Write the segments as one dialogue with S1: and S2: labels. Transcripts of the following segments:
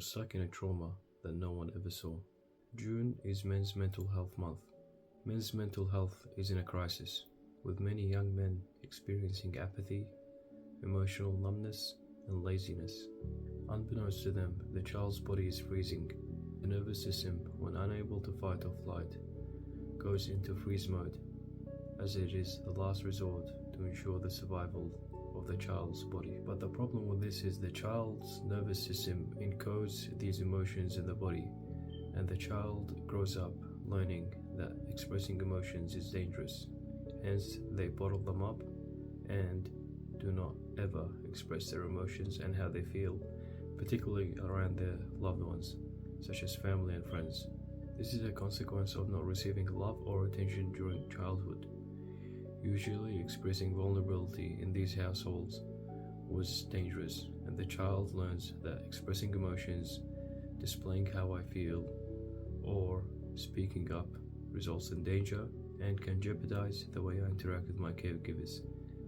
S1: you're stuck in a trauma that no one ever saw. June is Men's Mental Health Month. Men's mental health is in a crisis, with many young men experiencing apathy, emotional numbness, and laziness. Unbeknownst to them, the child's body is freezing. The nervous system, when unable to fight or flight, goes into freeze mode, as it is the last resort to ensure the survival of the child's body. But the problem with this is the child's nervous system encodes these emotions in the body, and the child grows up learning that expressing emotions is dangerous. Hence, they bottle them up and do not ever express their emotions and how they feel, particularly around their loved ones, such as family and friends. This is a consequence of not receiving love or attention during childhood. Usually, expressing vulnerability in these households was dangerous, and the child learns that expressing emotions, displaying how I feel, or speaking up results in danger and can jeopardize the way I interact with my caregivers.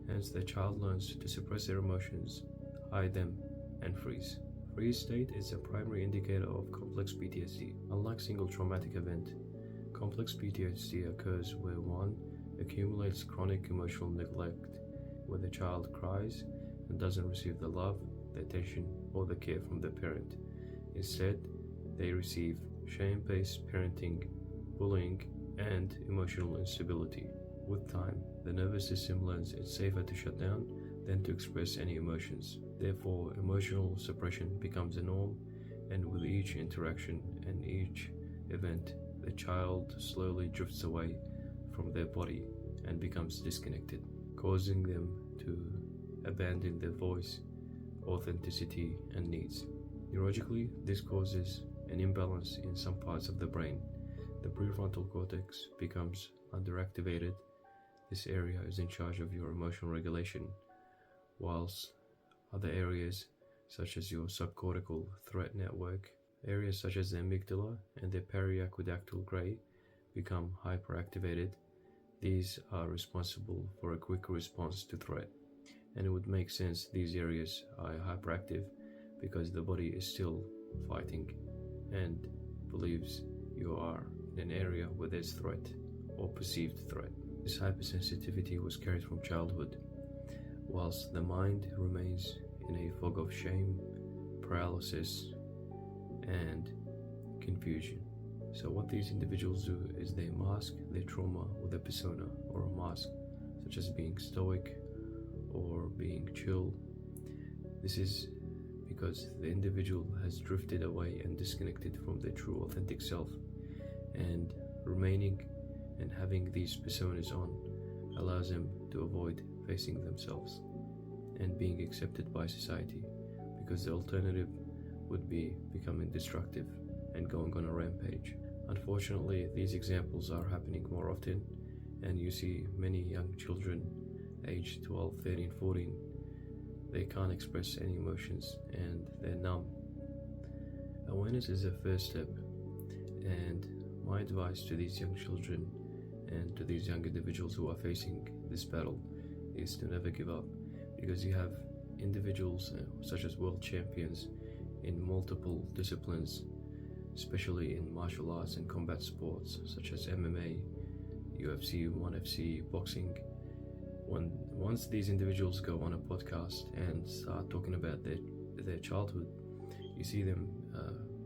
S1: Hence, the child learns to suppress their emotions, hide them, and freeze. Freeze state is a primary indicator of complex PTSD. Unlike single traumatic event, complex PTSD occurs where one accumulates chronic emotional neglect, where the child cries and doesn't receive the love, the attention, or the care from the parent. Instead, they receive shame-based parenting, bullying, and emotional instability. With time, the nervous system learns it's safer to shut down than to express any emotions. Therefore, emotional suppression becomes a norm, and with each interaction and each event, the child slowly drifts away from their body and becomes disconnected, causing them to abandon their voice, authenticity, and needs. Neurologically, this causes an imbalance in some parts of the brain. The prefrontal cortex becomes underactivated. This area is in charge of your emotional regulation, whilst other areas such as your subcortical threat network, areas such as the amygdala and the periaqueductal gray become hyperactivated. These are responsible for a quick response to threat, and it would make sense these areas are hyperactive because the body is still fighting and believes you are in an area where there's threat or perceived threat. This hypersensitivity was carried from childhood, whilst the mind remains in a fog of shame, paralysis, and confusion. So what these individuals do is they mask their trauma with a persona or a mask, such as being stoic or being chill. This is because the individual has drifted away and disconnected from their true authentic self, and remaining and having these personas on allows them to avoid facing themselves and being accepted by society, because the alternative would be becoming destructive and going on a rampage. Unfortunately, these examples are happening more often, and you see many young children aged 12, 13, 14, they can't express any emotions and they're numb. Awareness is the first step, and my advice to these young children and to these young individuals who are facing this battle is to never give up, because you have individuals such as world champions in multiple disciplines, especially in martial arts and combat sports such as MMA, UFC, 1FC, boxing. Once these individuals go on a podcast and start talking about their childhood, you see them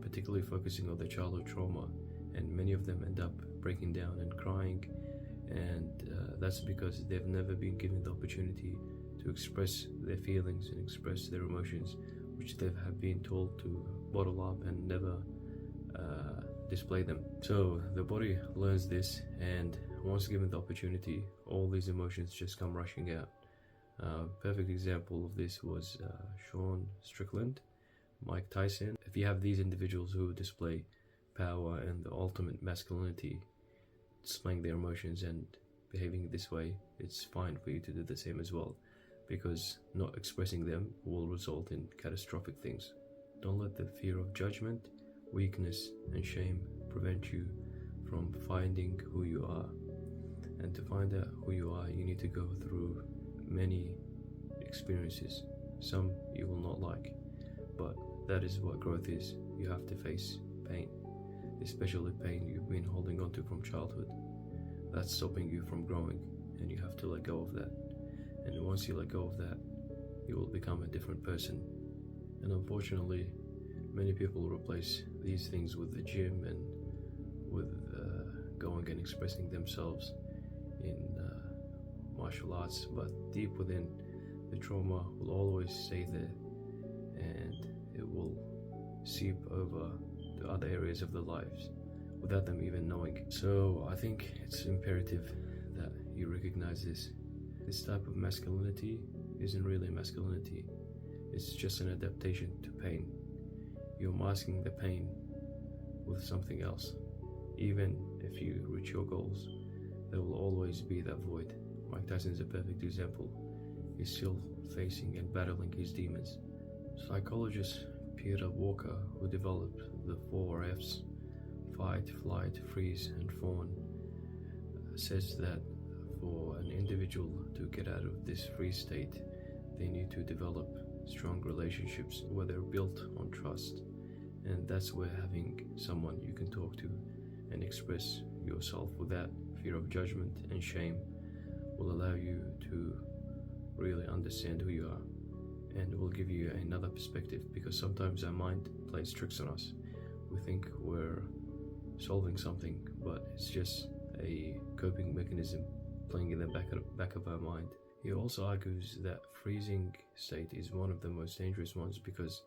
S1: particularly focusing on their childhood trauma, and many of them end up breaking down and crying, and that's because they've never been given the opportunity to express their feelings and express their emotions, which they have been told to bottle up and never display them. So the body learns this, and once given the opportunity, all these emotions just come rushing out. Perfect example of this was Sean Strickland, Mike Tyson. If you have these individuals who display power and the ultimate masculinity, displaying their emotions and behaving this way, it's fine for you to do the same as well, because not expressing them will result in catastrophic things. Don't let the fear of judgment, weakness, and shame prevent you from finding who you are. And to find out who you are, you need to go through many experiences. Some you will not like, but that is what growth is. you have to face pain, especially pain you've been holding on to from childhood. That's stopping you from growing, and you have to let go of that. And once you let go of that, you will become a different person. And unfortunately, many people replace these things with the gym and with going and expressing themselves in martial arts, but deep within, the trauma will always stay there, and it will seep over to other areas of their lives without them even knowing. So I think it's imperative that you recognize this. This type of masculinity isn't really masculinity. It's just an adaptation to pain. You're masking the pain with something else. Even if you reach your goals, there will always be that void. Mike Tyson is a perfect example. He's still facing and battling his demons. Psychologist Peter Walker, who developed the 4 F's, fight, flight, freeze, and fawn, says that for an individual to get out of this freeze state, they need to develop strong relationships where they're built on trust. And that's where having someone you can talk to and express yourself without fear of judgment and shame will allow you to really understand who you are, and will give you another perspective, because sometimes our mind plays tricks on us. We think we're solving something, but it's just a coping mechanism playing in the back of our mind. He also argues that freezing state is one of the most dangerous ones because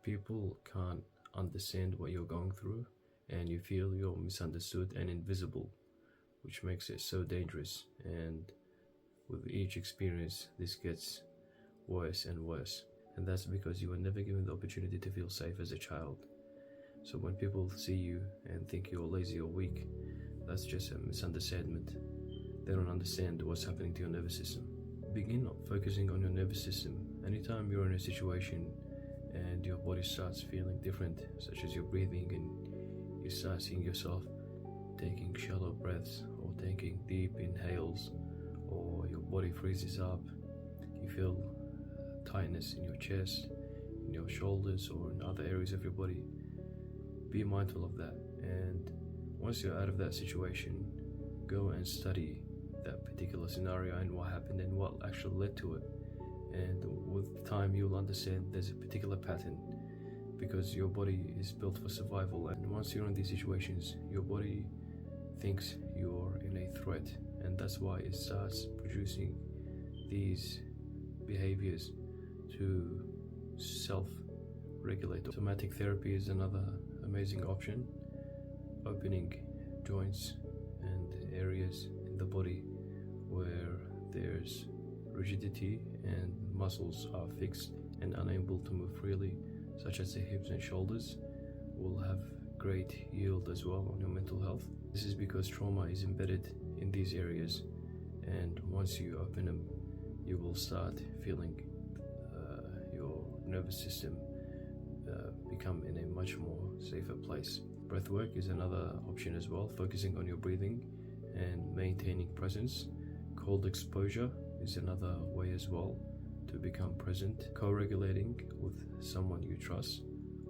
S1: people can't understand what you're going through, and you feel you're misunderstood and invisible, which makes it so dangerous. And with each experience, this gets worse and worse, and that's because you were never given the opportunity to feel safe as a child. So when people see you and think you're lazy or weak, that's just a misunderstanding. They don't understand what's happening to your nervous system. Begin focusing on your nervous system. Anytime you're in a situation and your body starts feeling different, such as you're breathing and you start seeing yourself taking shallow breaths or taking deep inhales, or your body freezes up, you feel tightness in your chest, in your shoulders, or in other areas of your body, be mindful of that. And once you're out of that situation, go and study that particular scenario and what happened and what actually led to it. And with time, you'll understand there's a particular pattern, because your body is built for survival. And once you're in these situations, your body thinks you're in a threat, and that's why it starts producing these behaviors to self-regulate. Somatic therapy is another amazing option, opening joints and areas in the body where there's rigidity and muscles are fixed and unable to move freely, such as the hips and shoulders, will have great yield as well on your mental health. This is because trauma is embedded in these areas, and once you open them, you will start feeling your nervous system become in a much more safer place. Breathwork is another option as well, focusing on your breathing and maintaining presence. Cold exposure is another way as well to become present. Co-regulating with someone you trust,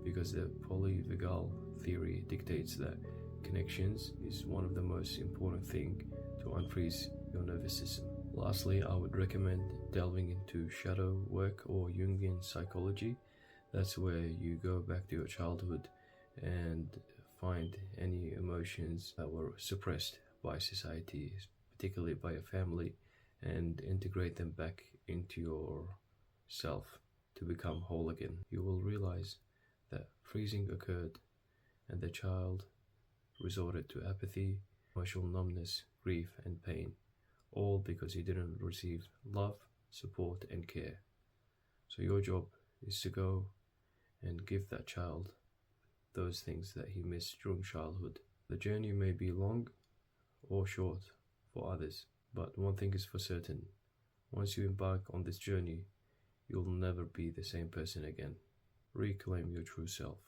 S1: because the polyvagal theory dictates that connections is one of the most important things to unfreeze your nervous system. Lastly, I would recommend delving into shadow work or Jungian psychology. That's where you go back to your childhood and find any emotions that were suppressed by society, particularly by your family, and integrate them back into yourself to become whole again. You will realize that freezing occurred and the child resorted to apathy, emotional numbness, grief, and pain, all because he didn't receive love, support, and care. So your job is to go and give that child those things that he missed during childhood. The journey may be long or short for others, but one thing is for certain: once you embark on this journey, you'll never be the same person again. Reclaim your true self.